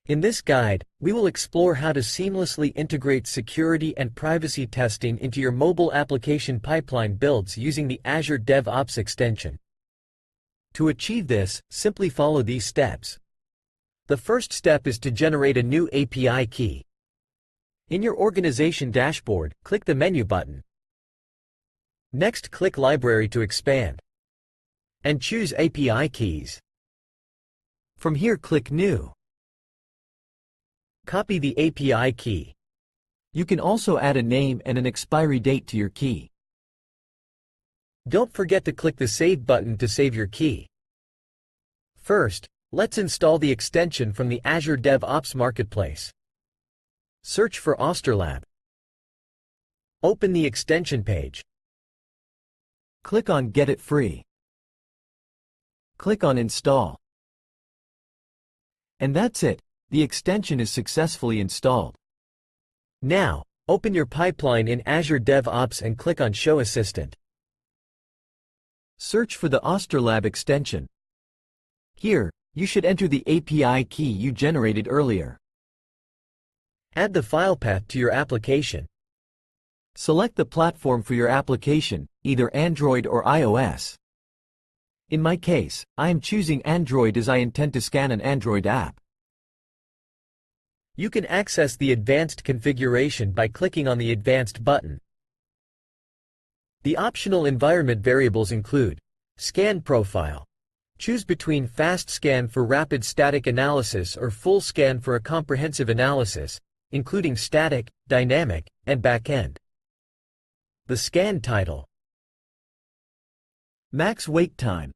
In this guide, we will explore how to seamlessly integrate security and privacy testing into your mobile application pipeline builds using the Azure DevOps extension. To achieve this, simply follow these steps. The first step is to generate a new API key. In your organization dashboard, click the menu button. Next, click Library to expand, and choose API keys. From here, click New. Copy the API key. You can also add a name and an expiry date to your key. Don't forget to click the Save button to save your key. First, let's install the extension from the Azure DevOps Marketplace. Search for Ostorlab. Open the extension page. Click on Get It Free. Click on Install. And that's it. The extension is successfully installed. Now, open your pipeline in Azure DevOps and click on Show Assistant. Search for the Ostorlab extension. Here, you should enter the API key you generated earlier. Add the file path to your application. Select the platform for your application, either Android or iOS. In my case, I am choosing Android as I intend to scan an Android app. You can access the advanced configuration by clicking on the Advanced button. The optional environment variables include Scan Profile. Choose between Fast Scan for rapid static analysis or Full Scan for a comprehensive analysis, including static, dynamic, and backend. The Scan Title. Max Wait Time.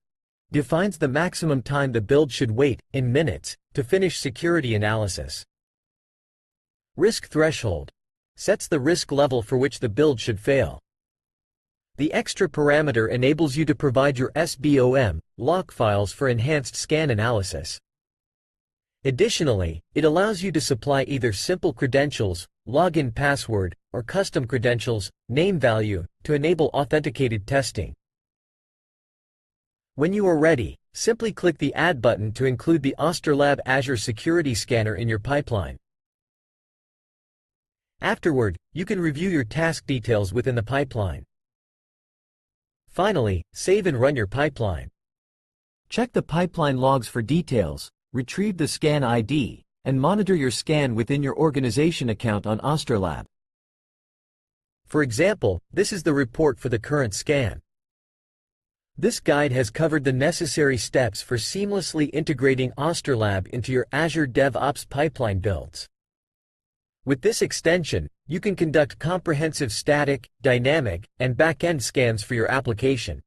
Defines the maximum time the build should wait, in minutes, to finish security analysis. Risk Threshold. Sets the risk level for which the build should fail. The extra parameter enables you to provide your SBOM, lock files for enhanced scan analysis. Additionally, it allows you to supply either simple credentials, login password, or custom credentials, name value, to enable authenticated testing. When you are ready, simply click the Add button to include the Ostorlab Azure Security Scanner in your pipeline. Afterward, you can review your task details within the pipeline. Finally, save and run your pipeline. Check the pipeline logs for details, retrieve the scan ID, and monitor your scan within your organization account on Ostorlab. For example, this is the report for the current scan. This guide has covered the necessary steps for seamlessly integrating Ostorlab into your Azure DevOps pipeline builds. With this extension, you can conduct comprehensive static, dynamic, and backend scans for your application.